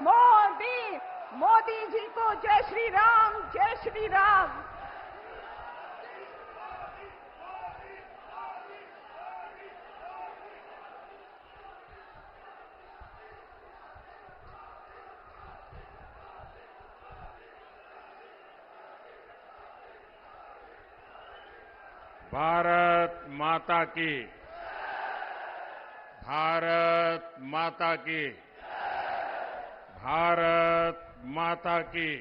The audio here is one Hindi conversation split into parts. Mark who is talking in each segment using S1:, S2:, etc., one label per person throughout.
S1: मोदी मोदी जी को जय श्री राम, जय श्री राम।
S2: भारत माता की, भारत माता की, भारत माता की।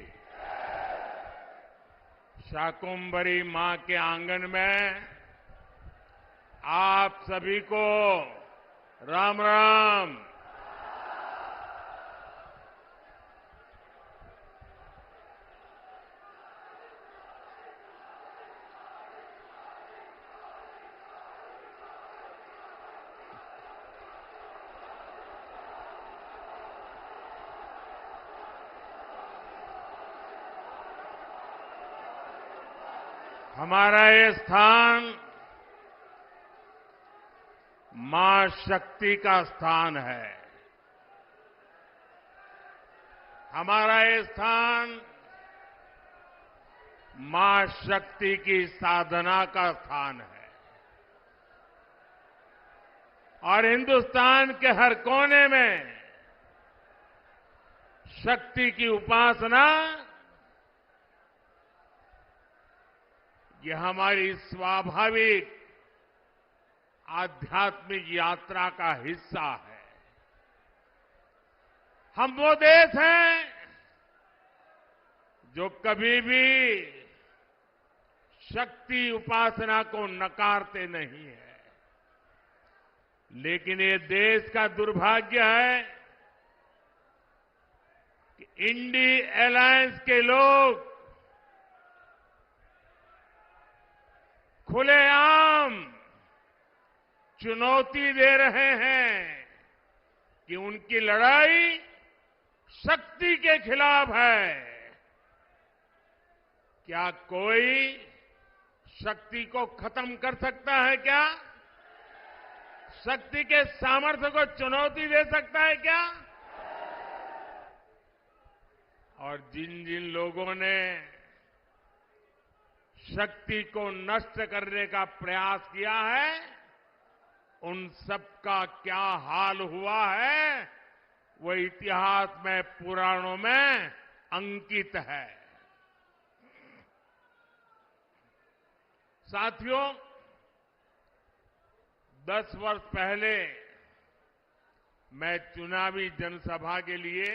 S2: शाकुंभरी मां के आंगन में आप सभी को राम राम। हमारा ये स्थान मां शक्ति का स्थान है। हमारा ये स्थान मां शक्ति की साधना का स्थान है और हिंदुस्तान के हर कोने में शक्ति की उपासना ये हमारी स्वाभाविक आध्यात्मिक यात्रा का हिस्सा है। हम वो देश हैं जो कभी भी शक्ति उपासना को नकारते नहीं है, लेकिन ये देश का दुर्भाग्य है कि इंडी अलायंस के लोग खुलेआम चुनौती दे रहे हैं कि उनकी लड़ाई शक्ति के खिलाफ है। क्या कोई शक्ति को खत्म कर सकता है? क्या शक्ति के सामर्थ्य को चुनौती दे सकता है? क्या? और जिन जिन लोगों ने शक्ति को नष्ट करने का प्रयास किया है, उन सबका क्या हाल हुआ है वो इतिहास में, पुराणों में अंकित है। साथियों, 10 वर्ष पहले मैं चुनावी जनसभा के लिए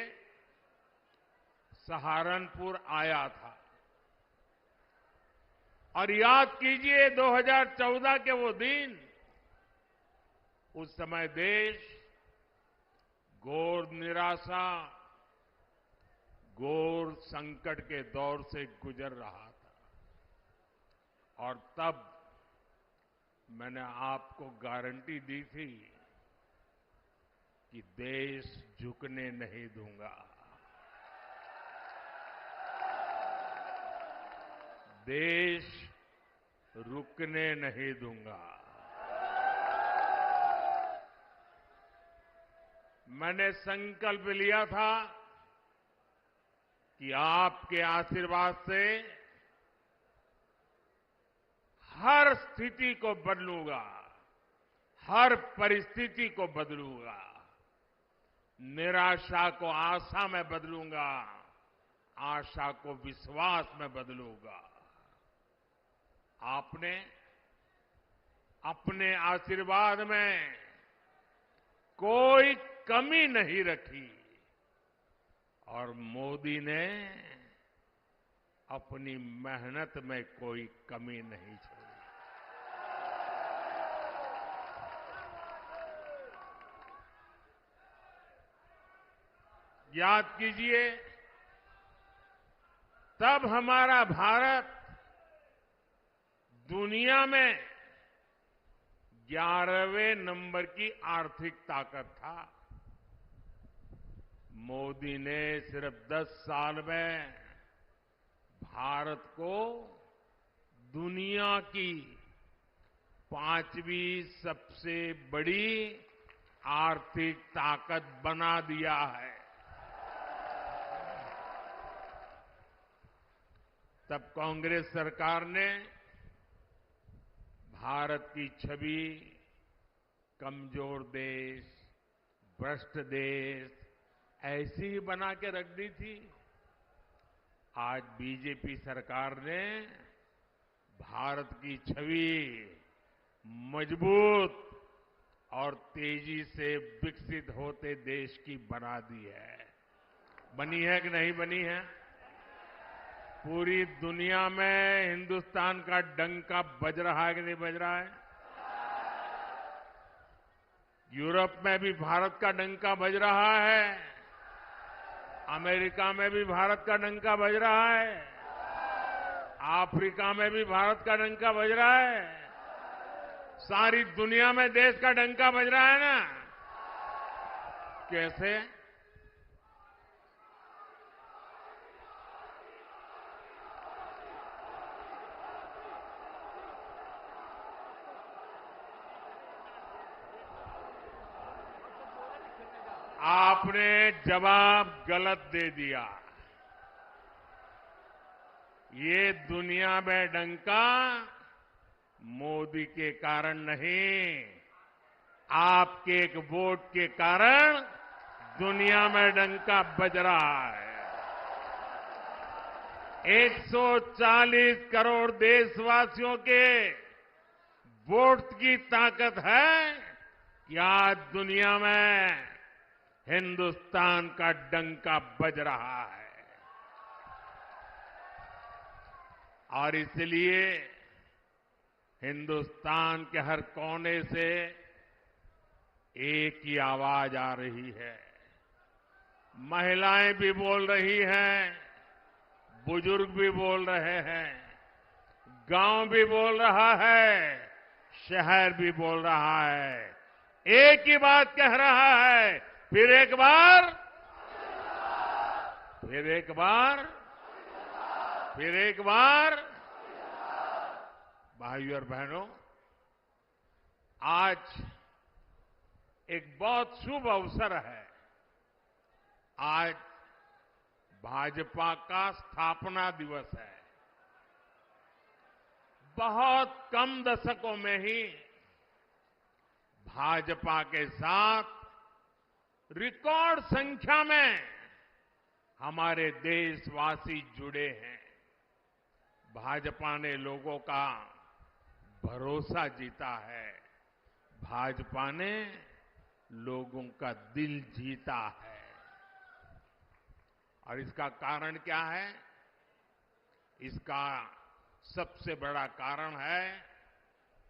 S2: सहारनपुर आया था और याद कीजिए 2014 के वो दिन, उस समय देश घोर निराशा, घोर संकट के दौर से गुजर रहा था और तब मैंने आपको गारंटी दी थी कि देश झुकने नहीं दूंगा, देश रुकने नहीं दूंगा। मैंने संकल्प लिया था कि आपके आशीर्वाद से हर स्थिति को बदलूंगा, हर परिस्थिति को बदलूंगा, निराशा को आशा में बदलूंगा, आशा को विश्वास में बदलूंगा। आपने अपने आशीर्वाद में कोई कमी नहीं रखी और मोदी ने अपनी मेहनत में कोई कमी नहीं छोड़ी। याद कीजिए, तब हमारा भारत दुनिया में 11वें नंबर की आर्थिक ताकत था। मोदी ने सिर्फ 10 साल में भारत को दुनिया की 5वीं सबसे बड़ी आर्थिक ताकत बना दिया है। तब कांग्रेस सरकार ने भारत की छवि कमजोर देश, भ्रष्ट देश ऐसी ही बना के रख दी थी। आज बीजेपी सरकार ने भारत की छवि मजबूत और तेजी से विकसित होते देश की बना दी है। बनी है कि नहीं बनी है? पूरी दुनिया में हिंदुस्तान का डंका बज रहा है कि नहीं बज रहा है? यूरोप में भी भारत का डंका बज रहा है, अमेरिका में भी भारत का डंका बज रहा है, अफ्रीका में भी भारत का डंका बज रहा है, सारी दुनिया में देश का डंका बज रहा है ना। कैसे? आपने जवाब गलत दे दिया। ये दुनिया में डंका मोदी के कारण नहीं, आपके एक वोट के कारण दुनिया में डंका बज रहा है। 140 करोड़ देशवासियों के वोट की ताकत है कि आज दुनिया में हिंदुस्तान का डंका बज रहा है। और इसलिए हिंदुस्तान के हर कोने से एक ही आवाज आ रही है। महिलाएं भी बोल रही हैं, बुजुर्ग भी बोल रहे हैं, गांव भी बोल रहा है, शहर भी बोल रहा है। एक ही बात कह रहा है, फिर एक बार, फिर एक बार, फिर एक बार। भाइयों और बहनों, आज एक बहुत शुभ अवसर है। आज भाजपा का स्थापना दिवस है। बहुत कम दशकों में ही भाजपा के साथ रिकॉर्ड संख्या में हमारे देशवासी जुड़े हैं। भाजपा ने लोगों का भरोसा जीता है, भाजपा ने लोगों का दिल जीता है। और इसका कारण क्या है? इसका सबसे बड़ा कारण है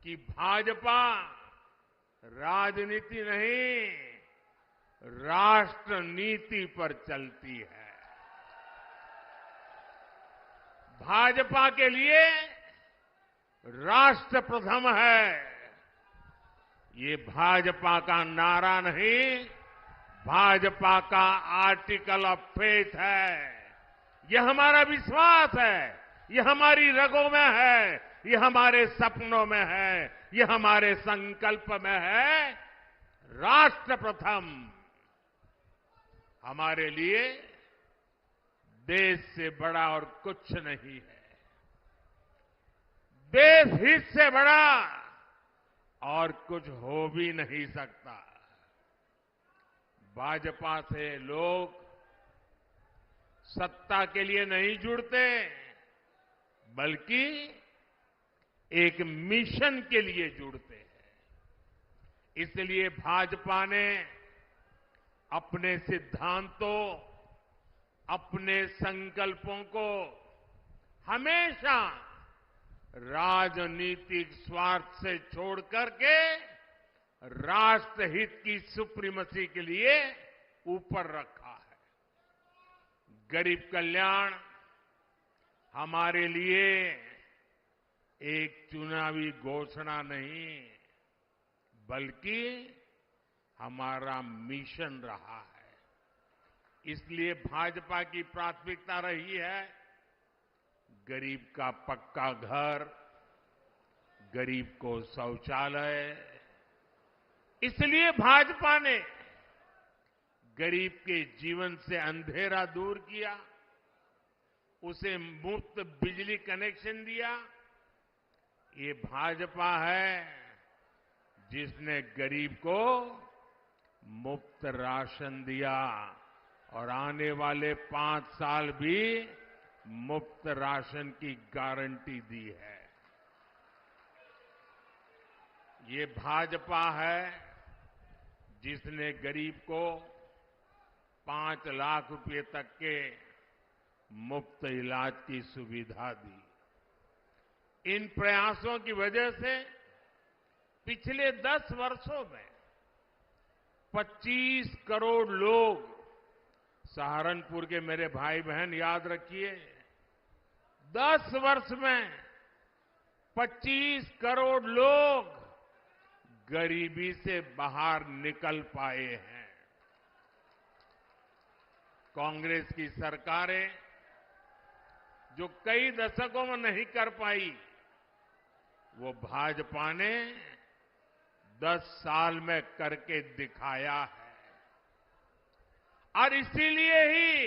S2: कि भाजपा राजनीति नहीं, राष्ट्र नीति पर चलती है। भाजपा के लिए राष्ट्र प्रथम है। ये भाजपा का नारा नहीं, भाजपा का आर्टिकल ऑफ फेथ है। यह हमारा विश्वास है, यह हमारी रगों में है, यह हमारे सपनों में है, यह हमारे संकल्प में है। राष्ट्र प्रथम। हमारे लिए देश से बड़ा और कुछ नहीं है। देश हित से बड़ा और कुछ हो भी नहीं सकता। भाजपा से लोग सत्ता के लिए नहीं जुड़ते, बल्कि एक मिशन के लिए जुड़ते हैं। इसलिए भाजपा ने अपने सिद्धांतों, अपने संकल्पों को हमेशा राजनीतिक स्वार्थ से छोड़ करके राष्ट्रहित की सुप्रीमेसी के लिए ऊपर रखा है। गरीब कल्याण हमारे लिए एक चुनावी घोषणा नहीं, बल्कि हमारा मिशन रहा है। इसलिए भाजपा की प्राथमिकता रही है गरीब का पक्का घर, गरीब को शौचालय। इसलिए भाजपा ने गरीब के जीवन से अंधेरा दूर किया, उसे मुफ्त बिजली कनेक्शन दिया। ये भाजपा है जिसने गरीब को मुफ्त राशन दिया और आने वाले 5 साल भी मुफ्त राशन की गारंटी दी है। ये भाजपा है जिसने गरीब को 5 लाख रुपए तक के मुफ्त इलाज की सुविधा दी। इन प्रयासों की वजह से पिछले 10 वर्षों में 25 करोड़ लोग, सहारनपुर के मेरे भाई बहन याद रखिए, 10 वर्ष में 25 करोड़ लोग गरीबी से बाहर निकल पाए हैं। कांग्रेस की सरकारें जो कई दशकों में नहीं कर पाई, वो भाजपा ने 10 साल में करके दिखाया है। और इसीलिए ही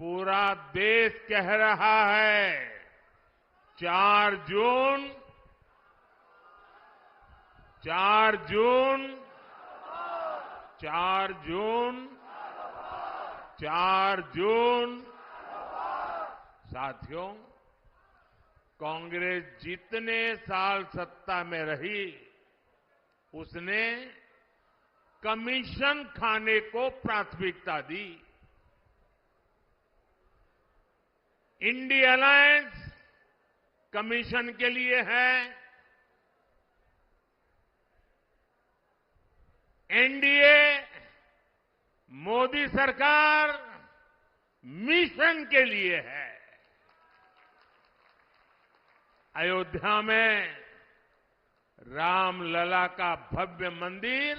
S2: पूरा देश कह रहा है 4 जून 4 जून 4 जून 4 जून। साथियों, कांग्रेस जितने साल सत्ता में रही, उसने कमीशन खाने को प्राथमिकता दी। इंडिया अलायंस कमीशन के लिए है, एनडीए मोदी सरकार मिशन के लिए है। अयोध्या में रामलला का भव्य मंदिर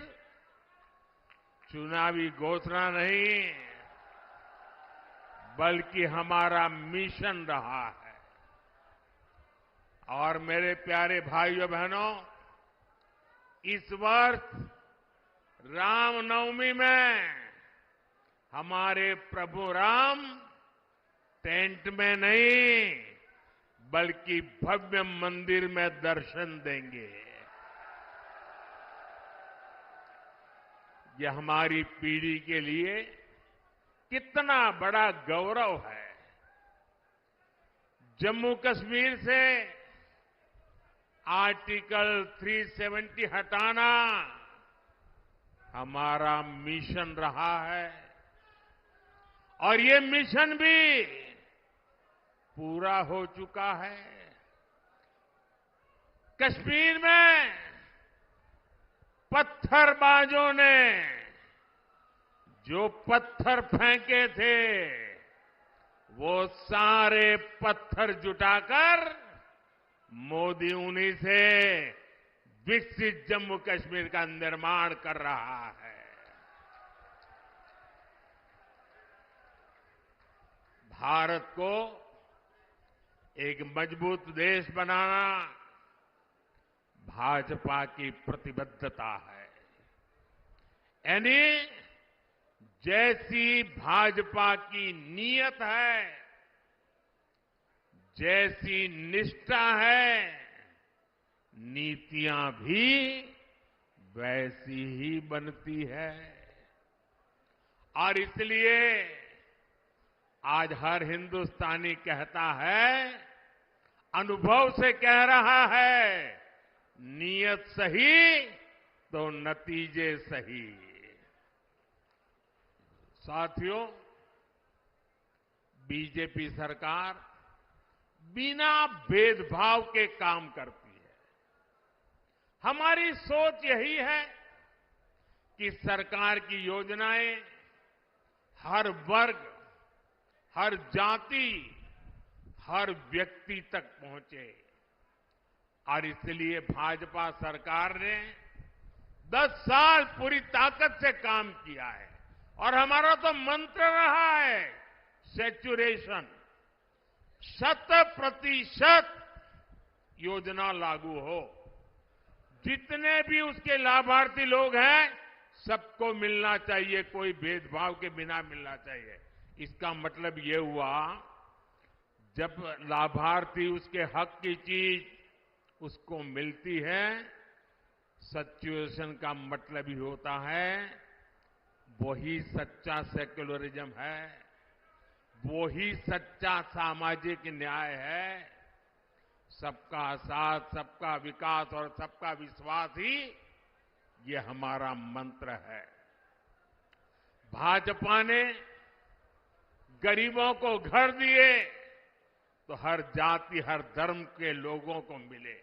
S2: चुनावी घोषणा नहीं, बल्कि हमारा मिशन रहा है। और मेरे प्यारे भाइयों बहनों, इस वर्ष रामनवमी में हमारे प्रभु राम टेंट में नहीं, बल्कि भव्य मंदिर में दर्शन देंगे। ये हमारी पीढ़ी के लिए कितना बड़ा गौरव है। जम्मू कश्मीर से आर्टिकल 370 हटाना हमारा मिशन रहा है और ये मिशन भी पूरा हो चुका है। कश्मीर में पत्थरबाजों ने जो पत्थर फेंके थे, वो सारे पत्थर जुटाकर मोदी उन्हीं से विकसित जम्मू कश्मीर का निर्माण कर रहा है। भारत को एक मजबूत देश बनाना भाजपा की प्रतिबद्धता है। यानी जैसी भाजपा की नीयत है, जैसी निष्ठा है, नीतियां भी वैसी ही बनती है। और इसलिए आज हर हिंदुस्तानी कहता है, अनुभव से कह रहा है, नीयत सही तो नतीजे सही। साथियों, बीजेपी सरकार बिना भेदभाव के काम करती है। हमारी सोच यही है कि सरकार की योजनाएं हर वर्ग, हर जाति, हर व्यक्ति तक पहुंचे। और इसलिए भाजपा सरकार ने 10 साल पूरी ताकत से काम किया है। और हमारा तो मंत्र रहा है सैचुरेशन, 100% योजना लागू हो। जितने भी उसके लाभार्थी लोग हैं, सबको मिलना चाहिए, कोई भेदभाव के बिना मिलना चाहिए। इसका मतलब ये हुआ जब लाभार्थी उसके हक की चीज उसको मिलती है, सच्युएशन का मतलब ही होता है वही सच्चा सेक्युलरिज्म है, वही सच्चा सामाजिक न्याय है। सबका साथ, सबका विकास और सबका विश्वास ही ये हमारा मंत्र है। भाजपा ने गरीबों को घर दिए तो हर जाति, हर धर्म के लोगों को मिले।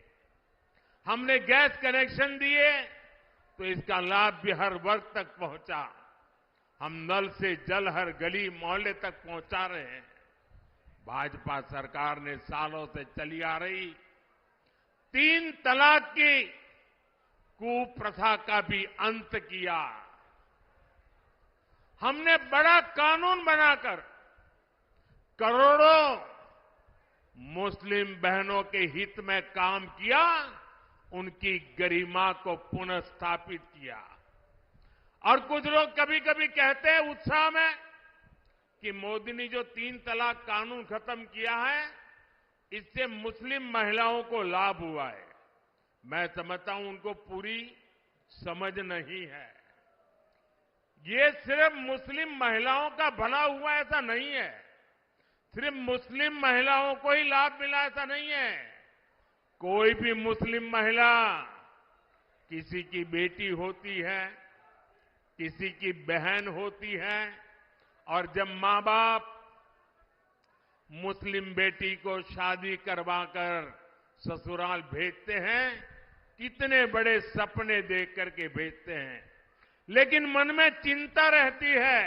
S2: हमने गैस कनेक्शन दिए तो इसका लाभ भी हर वर्ग तक पहुंचा। हम नल से जल हर गली मोहल्ले तक पहुंचा रहे हैं। भाजपा सरकार ने सालों से चली आ रही 3 तलाक की कुप्रथा का भी अंत किया। हमने बड़ा कानून बनाकर करोड़ों मुस्लिम बहनों के हित में काम किया, उनकी गरिमा को पुनः स्थापित किया। और कुछ लोग कभी कभी कहते हैं उत्साह में कि मोदी ने जो 3 तलाक कानून खत्म किया है, इससे मुस्लिम महिलाओं को लाभ हुआ है। मैं समझता हूं उनको पूरी समझ नहीं है। ये सिर्फ मुस्लिम महिलाओं का भला हुआ ऐसा नहीं है, सिर्फ मुस्लिम महिलाओं को ही लाभ मिला ऐसा नहीं है। कोई भी मुस्लिम महिला, किसी की बेटी होती है, किसी की बहन होती है, और जब मां बाप मुस्लिम बेटी को शादी करवाकर ससुराल भेजते हैं, कितने बड़े सपने देख करके भेजते हैं, लेकिन मन में चिंता रहती है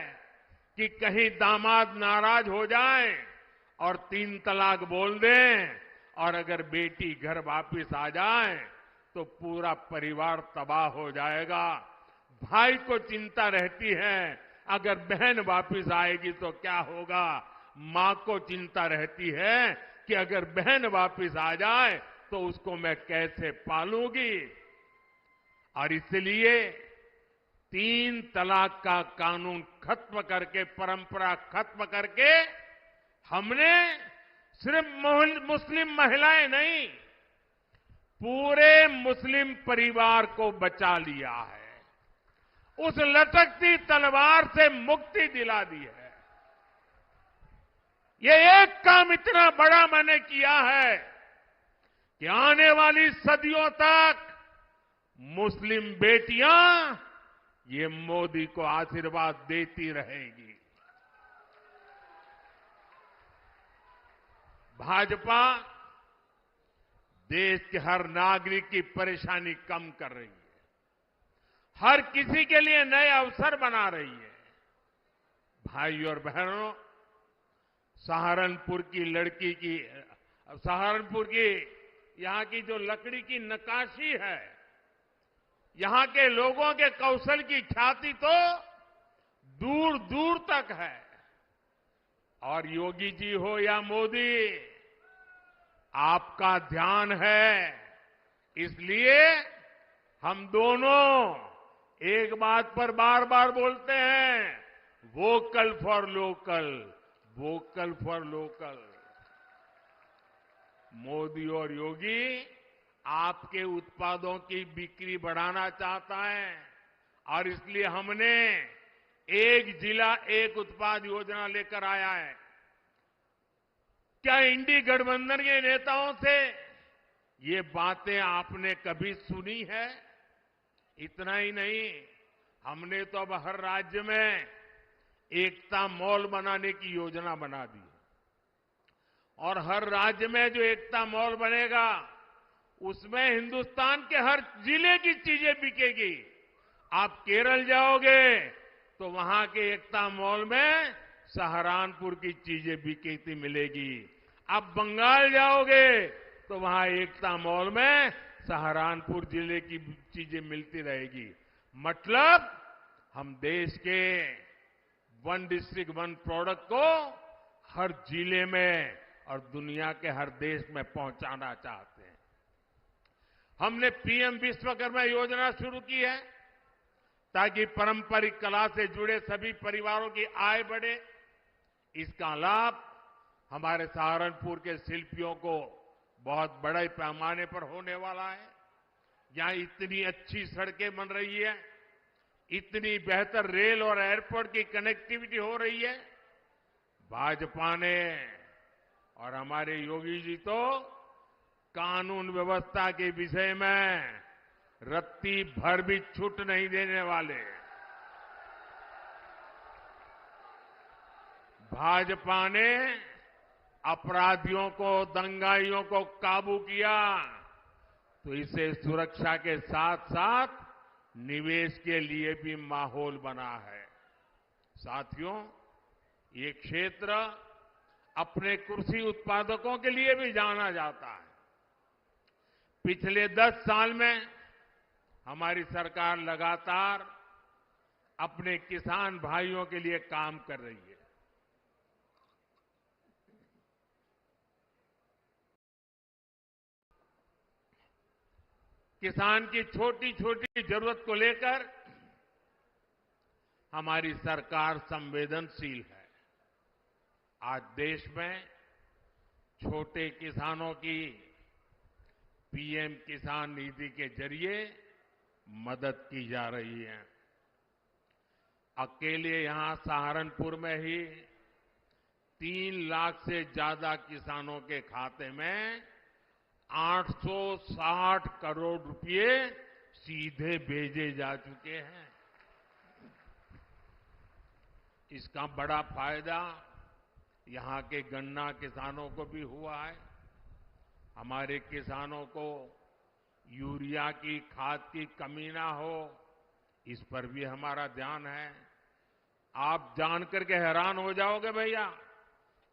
S2: कि कहीं दामाद नाराज हो जाए और 3 तलाक बोल दें, और अगर बेटी घर वापस आ जाए तो पूरा परिवार तबाह हो जाएगा। भाई को चिंता रहती है अगर बहन वापस आएगी तो क्या होगा। मां को चिंता रहती है कि अगर बहन वापस आ जाए तो उसको मैं कैसे पालूंगी। और इसलिए 3 तलाक का कानून खत्म करके, परंपरा खत्म करके, हमने सिर्फ मुस्लिम महिलाएं नहीं, पूरे मुस्लिम परिवार को बचा लिया है। उस लटकती तलवार से मुक्ति दिला दी है। ये एक काम इतना बड़ा मैंने किया है कि आने वाली सदियों तक मुस्लिम बेटियां ये मोदी को आशीर्वाद देती रहेगी। भाजपा देश के हर नागरिक की परेशानी कम कर रही है, हर किसी के लिए नए अवसर बना रही है। भाई और बहनों, सहारनपुर की लड़की की, सहारनपुर की यहां की जो लकड़ी की नक्काशी है, यहां के लोगों के कौशल की ख्याति तो दूर दूर तक है। और योगी जी हो या मोदी, आपका ध्यान है, इसलिए हम दोनों एक बात पर बार बार बोलते हैं, vocal for local, vocal for local. Modi और योगी आपके उत्पादों की बिक्री बढ़ाना चाहता है, और इसलिए हमने एक जिला एक उत्पाद योजना लेकर आया है। क्या इंडी गठबंधन के नेताओं से ये बातें आपने कभी सुनी है? इतना ही नहीं, हमने तो अब हर राज्य में एकता मॉल बनाने की योजना बना दी, और हर राज्य में जो एकता मॉल बनेगा उसमें हिंदुस्तान के हर जिले की चीजें बिकेगी। आप केरल जाओगे तो वहां के एकता मॉल में सहारनपुर की चीजें बिकती मिलेगी। आप बंगाल जाओगे तो वहां एकता मॉल में सहारनपुर जिले की चीजें मिलती रहेगी। मतलब हम देश के 1 डिस्ट्रिक्ट 1 प्रोडक्ट को हर जिले में और दुनिया के हर देश में पहुंचाना चाहते हैं। हमने पीएम विश्वकर्मा योजना शुरू की है ताकि पारंपरिक कला से जुड़े सभी परिवारों की आय बढ़े। इसका लाभ हमारे सहारनपुर के शिल्पियों को बहुत बड़े पैमाने पर होने वाला है। यहां इतनी अच्छी सड़कें बन रही है, इतनी बेहतर रेल और एयरपोर्ट की कनेक्टिविटी हो रही है। भाजपा ने और हमारे योगी जी तो कानून व्यवस्था के विषय में रत्ती भर भी छूट नहीं देने वाले। भाजपा ने अपराधियों को, दंगाइयों को काबू किया तो इसे सुरक्षा के साथ साथ निवेश के लिए भी माहौल बना है। साथियों, ये क्षेत्र अपने कृषि उत्पादकों के लिए भी जाना जाता है। पिछले 10 साल में हमारी सरकार लगातार अपने किसान भाइयों के लिए काम कर रही है। किसान की छोटी छोटी जरूरत को लेकर हमारी सरकार संवेदनशील है। आज देश में छोटे किसानों की पीएम किसान निधि के जरिए मदद की जा रही है। अकेले यहां सहारनपुर में ही 3 लाख से ज्यादा किसानों के खाते में 860 करोड़ रुपए सीधे भेजे जा चुके हैं। इसका बड़ा फायदा यहां के गन्ना किसानों को भी हुआ है। हमारे किसानों को यूरिया की खाद की कमी ना हो, इस पर भी हमारा ध्यान है। आप जान करके हैरान हो जाओगे भैया,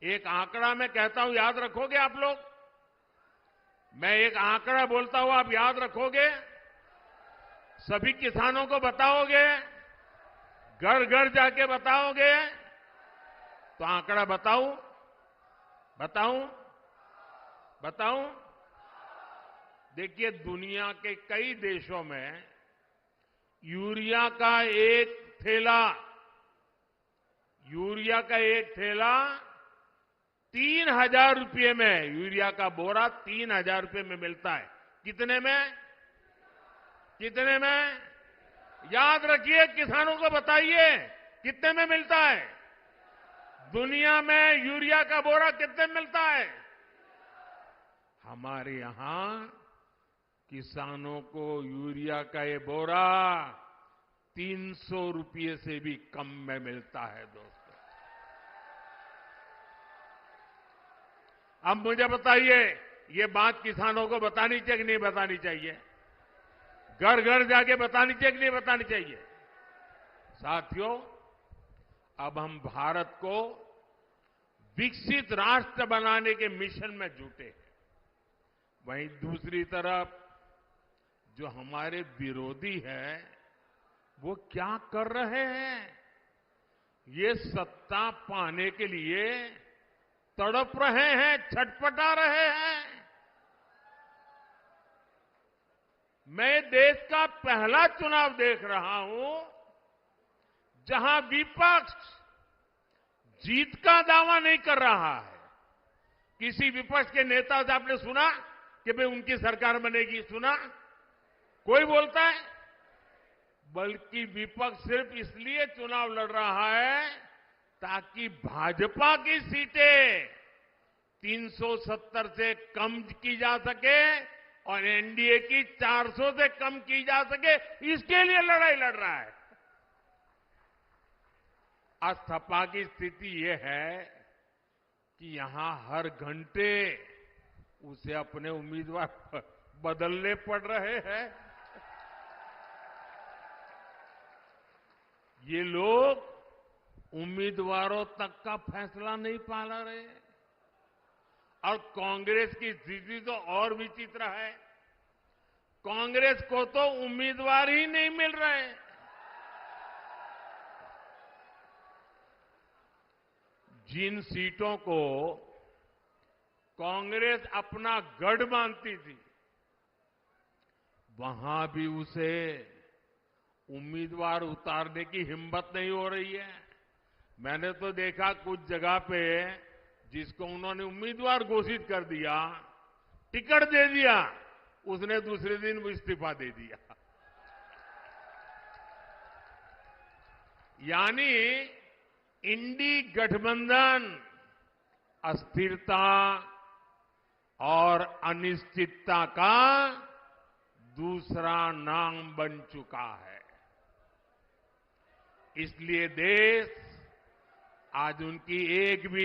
S2: एक आंकड़ा मैं कहता हूं, याद रखोगे आप लोग? मैं एक आंकड़ा बोलता हूं, आप याद रखोगे? सभी किसानों को बताओगे? घर घर जाके बताओगे? तो आंकड़ा बताऊं? देखिए, दुनिया के कई देशों में यूरिया का एक थैला 3,000 रुपये में, यूरिया का बोरा 3,000 रुपये में मिलता है। कितने में? याद रखिए, किसानों को बताइए कितने में मिलता है। दुनिया में यूरिया का बोरा कितने में मिलता है? हमारे यहां किसानों को यूरिया का ये बोरा 300 रुपये से भी कम में मिलता है। दोस्तों, अब मुझे बताइए, ये बात किसानों को बतानी चाहिए कि नहीं बतानी चाहिए? घर घर जाके बतानी चाहिए कि नहीं बतानी चाहिए? साथियों, अब हम भारत को विकसित राष्ट्र बनाने के मिशन में जुटे हैं। वहीं दूसरी तरफ जो हमारे विरोधी हैं, वो क्या कर रहे हैं? ये सत्ता पाने के लिए तड़प रहे हैं, छटपटा रहे हैं। मैं देश का पहला चुनाव देख रहा हूं जहां विपक्ष जीत का दावा नहीं कर रहा है। किसी विपक्ष के नेता से आपने सुना कि भाई उनकी सरकार बनेगी? सुना? कोई बोलता है? बल्कि विपक्ष सिर्फ इसलिए चुनाव लड़ रहा है ताकि भाजपा की सीटें 370 से कम की जा सके और एनडीए की 400 से कम की जा सके, इसके लिए लड़ाई लड़ रहा है। आज सपा की स्थिति यह है कि यहां हर घंटे उसे अपने उम्मीदवार बदलने पड़ रहे हैं। ये लोग उम्मीदवारों तक का फैसला नहीं पाला रहे। और कांग्रेस की स्थिति तो और विचित्र है। कांग्रेस को तो उम्मीदवार ही नहीं मिल रहे। जिन सीटों को कांग्रेस अपना गढ़ मानती थी, वहां भी उसे उम्मीदवार उतारने की हिम्मत नहीं हो रही है। मैंने तो देखा कुछ जगह पे जिसको उन्होंने उम्मीदवार घोषित कर दिया, टिकट दे दिया, उसने दूसरे दिन वो इस्तीफा दे दिया। यानी इंडी गठबंधन अस्थिरता और अनिश्चितता का दूसरा नाम बन चुका है। इसलिए देश आज उनकी एक भी